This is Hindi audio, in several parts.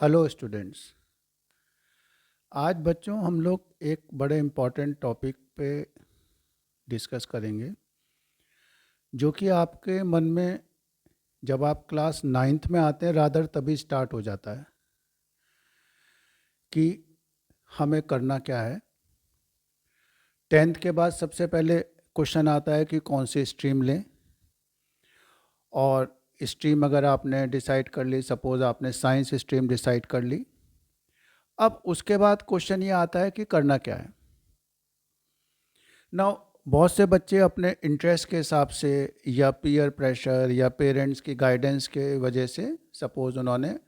Hello students. आज बच्चों हम लोग एक बड़े इम्पॉर्टेंट टॉपिक पे डिस्कस करेंगे, जो कि आपके मन में जब आप क्लास नाइन्थ में आते हैं रादर तभी स्टार्ट हो जाता है कि हमें करना क्या है। टेंथ के बाद सबसे पहले क्वेश्चन आता है कि कौन सी स्ट्रीम लें, और स्ट्रीम अगर आपने डिसाइड कर ली, सपोज़ आपने साइंस स्ट्रीम डिसाइड कर ली, अब उसके बाद क्वेश्चन ये आता है कि करना क्या है। नाउ बहुत से बच्चे अपने इंटरेस्ट के हिसाब से या पीयर प्रेशर या पेरेंट्स की गाइडेंस के वजह से, सपोज उन्होंने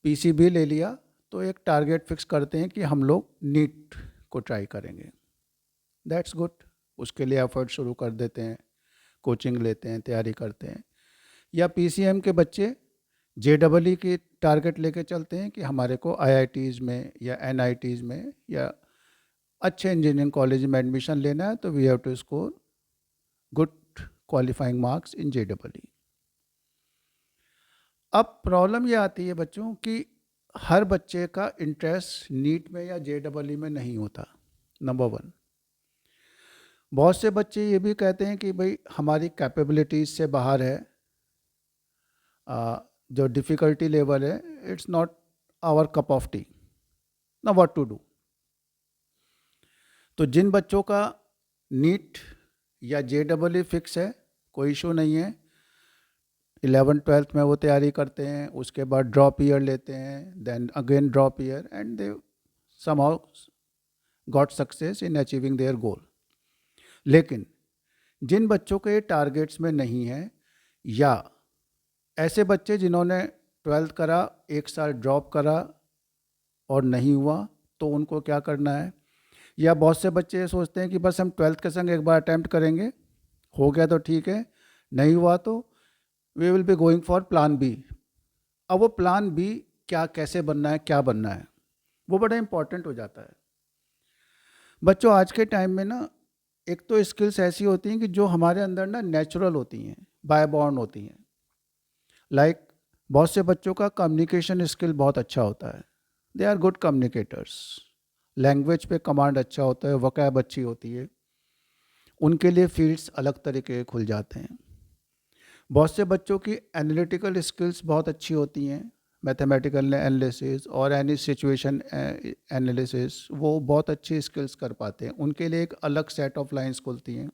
पीसीबी ले लिया, तो एक टारगेट फिक्स करते हैं कि हम लोग नीट को ट्राई करेंगे। That's good. उसके लिए एफर्ट शुरू कर देते हैं, कोचिंग लेते हैं, तैयारी करते हैं। या पीसीएम के बच्चे जेडबलई की टारगेट लेके चलते हैं कि हमारे को आईआईटीज़ में या एनआईटीज़ में या अच्छे इंजीनियरिंग कॉलेज में एडमिशन लेना है, तो we have to score good qualifying marks in जेडबलई। अब प्रॉब्लम ये आती है बच्चों कि हर बच्चे का इंटरेस्ट नीट में या जेडबलई में नहीं होता। नंबर वन, बहुत से बच्चे ये भी कहते हैं कि भाई हमारी कैपेबिलिटीज से बाहर है, जो डिफ़िकल्टी लेवल है it's not our cup of tea, ना व्हाट टू डू। तो जिन बच्चों का नीट या जेडबलई फिक्स है, कोई इशू नहीं है, 11th-12th में वो तैयारी करते हैं, उसके बाद ड्रॉप ईयर लेते हैं, then again drop year, and they somehow got success in achieving their goal. लेकिन जिन बच्चों के टारगेट्स में नहीं है, या ऐसे बच्चे जिन्होंने 12th करा, एक साल ड्रॉप करा और नहीं हुआ, तो उनको क्या करना है। या बहुत से बच्चे ये सोचते हैं कि बस हम 12th के संग एक बार अटैम्प्ट करेंगे, हो गया तो ठीक है, नहीं हुआ तो we will be going for plan B. अब वो प्लान बी क्या, कैसे बनना है, क्या बनना है, वो बड़ा इंपॉर्टेंट हो जाता है। बच्चों आज के टाइम में ना, एक तो स्किल्स ऐसी होती हैं कि जो हमारे अंदर ना नेचुरल होती हैं, बाय बॉर्न होती हैं। लाइक बहुत से बच्चों का कम्युनिकेशन स्किल बहुत अच्छा होता है, they are good communicators. Language पे कमांड अच्छा होता है, वोकैब अच्छी होती है, उनके लिए फील्ड्स अलग तरीके के खुल जाते हैं। बहुत से बच्चों की एनालिटिकल स्किल्स बहुत अच्छी होती हैं, मैथमेटिकल एनालिसिस और एनी सिचुएशन एनालिसिस, वो बहुत अच्छी स्किल्स कर पाते हैं, उनके लिए एक अलग सेट ऑफ लाइंस खुलती हैं।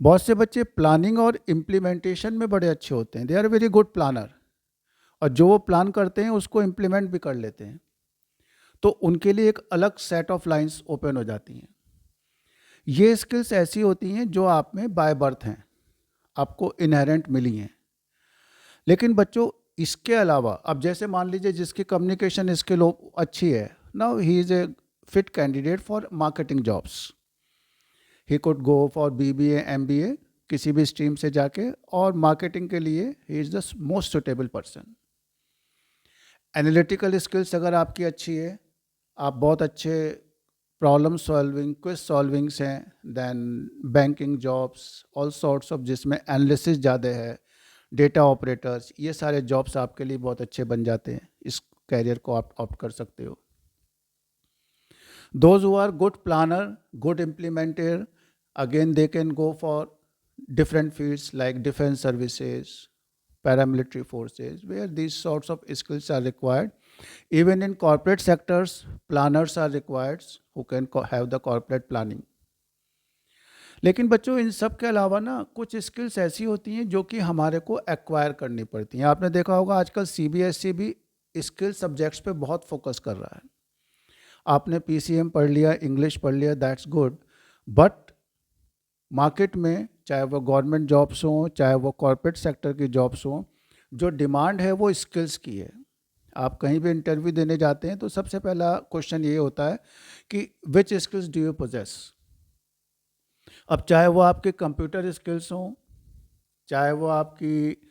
बहुत से बच्चे प्लानिंग और इम्प्लीमेंटेशन में बड़े अच्छे होते हैं, they are very good planner, और जो वो प्लान करते हैं उसको इम्प्लीमेंट भी कर लेते हैं, तो उनके लिए एक अलग सेट ऑफ लाइंस ओपन हो जाती हैं। ये स्किल्स ऐसी होती हैं जो आप में बाय बर्थ हैं, आपको इनहेरेंट मिली हैं। लेकिन बच्चों इसके अलावा, अब जैसे मान लीजिए जिसकी कम्युनिकेशन स्किल अच्छी है, now he is a fit candidate for marketing jobs, he could go for BBA MBA किसी भी स्ट्रीम से जाके, और मार्केटिंग के लिए he is the most suitable person. Analytical skills अगर आपकी अच्छी है, आप बहुत अच्छे प्रॉब्लम सॉल्विंग, क्विज सॉल्विंग्स हैं, then banking jobs, all sorts of जिसमें एनालिसिस ज़्यादा है, डेटा ऑपरेटर्स, ये सारे जॉब्स आपके लिए बहुत अच्छे बन जाते हैं, इस कैरियर को आप ऑप्ट कर सकते हो। Those who are good planner, good implementer, again they can go for different fields like defense services, paramilitary forces, where these sorts of skills are required. Even in corporate sectors, planners are required who can have the corporate planning. लेकिन बच्चों इन सब के अलावा ना कुछ स्किल्स ऐसी होती हैं जो कि हमारे को एक्वायर करनी पड़ती हैं। आपने देखा होगा आजकल सीबीएसई भी स्किल सब्जेक्ट्स पे बहुत फोकस कर रहा है। आपने पीसीएम पढ़ लिया, इंग्लिश पढ़ लिया, दैट्स गुड, बट मार्केट में चाहे वो गवर्नमेंट जॉब्स हों, चाहे वो कॉर्पोरेट सेक्टर की जॉब्स हों, जो डिमांड है वो स्किल्स की है। आप कहीं भी इंटरव्यू देने जाते हैं तो सबसे पहला क्वेश्चन ये होता है कि विच स्किल्स डू यू पोजेस। अब चाहे वो आपके कंप्यूटर स्किल्स हों, चाहे वो आपकी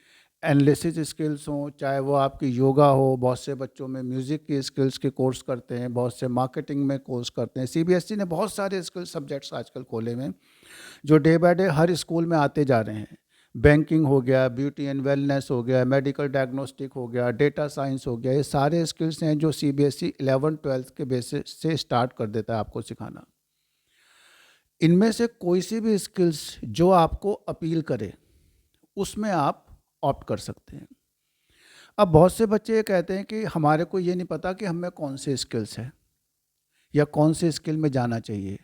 एनालिसिस स्किल्स हों, चाहे वो आपकी योगा हो, बहुत से बच्चों में म्यूज़िक की स्किल्स के कोर्स करते हैं, बहुत से मार्केटिंग में कोर्स करते हैं। सीबीएसई ने बहुत सारे स्किल सब्जेक्ट्स आजकल खोले हुए हैं जो day by day her school में आते जा रहे हैं। बैंकिंग हो गया, ब्यूटी एंड वेलनेस हो गया, मेडिकल डायग्नोस्टिक हो गया, डेटा साइंस हो गया, ये सारे स्किल्स हैं जो सीबीएसई 11-12 के बेसिस से स्टार्ट कर देता है आपको सिखाना। इनमें से कोई सी भी स्किल्स जो आपको अपील करे उसमें आप ऑप्ट कर सकते हैं। अब बहुत से बच्चे ये कहते हैं कि हमारे को ये नहीं पता कि हमें कौन से स्किल्स है या कौन से स्किल में जाना चाहिए।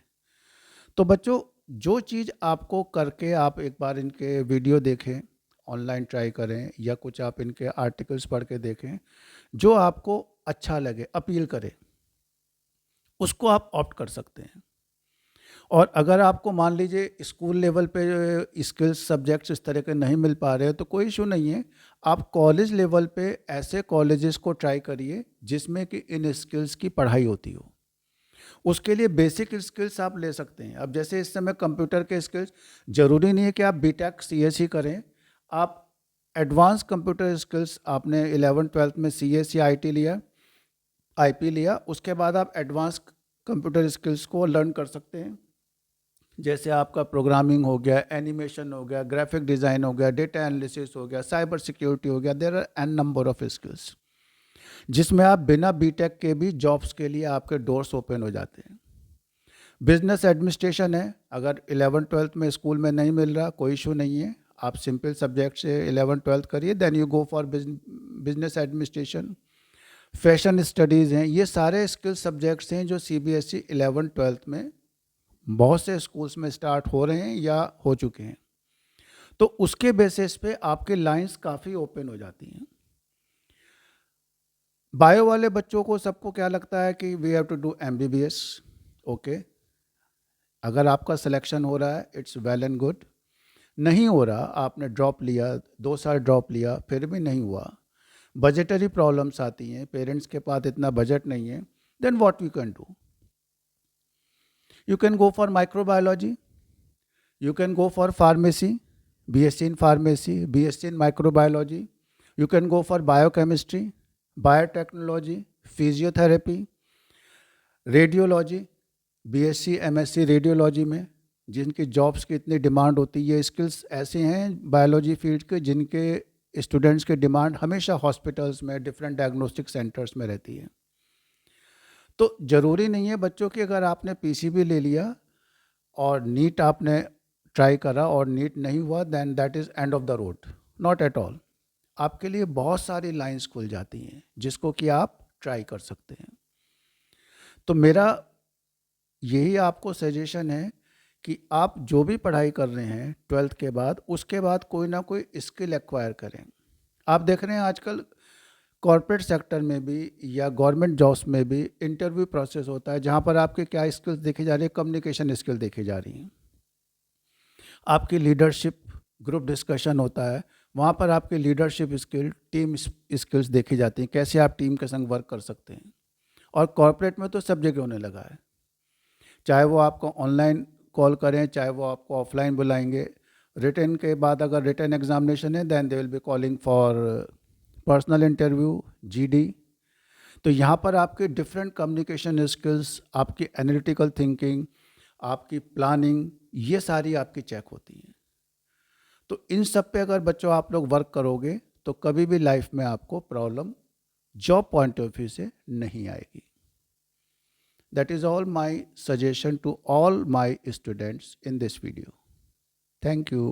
तो बच्चों, जो चीज़ आपको करके आप एक बार इनके वीडियो देखें, ऑनलाइन ट्राई करें या कुछ आप इनके आर्टिकल्स पढ़ के देखें, जो आपको अच्छा लगे, अपील करे, उसको आप ऑप्ट कर सकते हैं। और अगर आपको मान लीजिए स्कूल लेवल पे स्किल्स सब्जेक्ट्स इस तरह के नहीं मिल पा रहे हैं तो कोई इशू नहीं है, आप कॉलेज लेवल पे ऐसे कॉलेजेस को ट्राई करिए जिसमें कि इन स्किल्स की पढ़ाई होती हो। उसके लिए बेसिक स्किल्स आप ले सकते हैं। अब जैसे इस समय कंप्यूटर के स्किल्स, ज़रूरी नहीं है कि आप बीटेक सीएस ही करें, आप एडवांस कंप्यूटर स्किल्स आपने 11-12 में सीएस या आईटी लिया, आईपी लिया, उसके बाद आप एडवांस कंप्यूटर स्किल्स को लर्न कर सकते हैं। जैसे आपका प्रोग्रामिंग हो गया, एनिमेशन हो गया, ग्राफिक डिज़ाइन हो गया, डेटा एनालिसिस हो गया, साइबर सिक्योरिटी हो गया, there are an number of skills जिसमें आप बिना बीटेक के भी जॉब्स के लिए आपके डोर्स ओपन हो जाते हैं। बिजनेस एडमिनिस्ट्रेशन है, अगर 11-12 में स्कूल में नहीं मिल रहा, कोई इशू नहीं है, आप सिंपल सब्जेक्ट से 11-12 करिए, then you go for business administration. Fashion studies हैं, ये सारे स्किल सब्जेक्ट्स हैं जो सीबीएसई 11-12 में बहुत से स्कूल्स में स्टार्ट हो रहे हैं या हो चुके हैं। तो उसके बेसिस पे आपके लाइंस काफ़ी ओपन हो जाती हैं। बायो वाले बच्चों को सबको क्या लगता है कि we have to do MBBS. Okay, अगर आपका सिलेक्शन हो रहा है इट्स वेल एंड गुड, नहीं हो रहा, आपने ड्रॉप लिया, 2 साल ड्रॉप लिया, फिर भी नहीं हुआ, बजटरी प्रॉब्लम्स आती हैं, पेरेंट्स के पास इतना बजट नहीं है, then what we can do, you can go for microbiology, you can go for pharmacy, BSc in pharmacy, BSc in microbiology, you can go for biochemistry, biotechnology, physiotherapy, radiology, BSc MSc radiology में जिनकी जॉब्स की इतनी डिमांड होती है, ये स्किल्स ऐसे हैं बायोलॉजी फील्ड के जिनके स्टूडेंट्स की डिमांड हमेशा हॉस्पिटल्स में, डिफरेंट डायग्नोस्टिक सेंटर्स में रहती है। तो ज़रूरी नहीं है बच्चों कि अगर आपने पीसीबी ले लिया और नीट आपने ट्राई करा और नीट नहीं हुआ, then that is end of the road, not at all. आपके लिए बहुत सारी लाइंस खुल जाती हैं जिसको कि आप ट्राई कर सकते हैं। तो मेरा यही आपको सजेशन है कि आप जो भी पढ़ाई कर रहे हैं 12th के बाद, उसके बाद कोई ना कोई स्किल एक्वायर करें। आप देख रहे हैं आजकल कॉर्पोरेट सेक्टर में भी या गवर्नमेंट जॉब्स में भी इंटरव्यू प्रोसेस होता है जहाँ पर आपके क्या स्किल्स देखी जा रही है, कम्युनिकेशन स्किल देखी जा रही हैं, आपकी लीडरशिप, ग्रुप डिस्कशन होता है, वहाँ पर आपकी लीडरशिप स्किल, टीम स्किल्स देखी जाती हैं, कैसे आप टीम के संग वर्क कर सकते हैं। और कॉर्पोरेट में तो सब जगह होने लगा है, चाहे वो आपको ऑनलाइन कॉल करें, चाहे वो आपको ऑफलाइन बुलाएंगे। रिटन के बाद अगर रिटन एग्जामिनेशन है then they will be calling for personal interview, GD. तो यहाँ पर आपके डिफरेंट कम्युनिकेशन स्किल्स, आपकी एनालिटिकल थिंकिंग, आपकी प्लानिंग, ये सारी आपकी चेक होती हैं। तो इन सब पे अगर बच्चों आप लोग वर्क करोगे तो कभी भी लाइफ में आपको problem job point of view से नहीं आएगी। That is all my suggestion to all my students in this video. Thank you.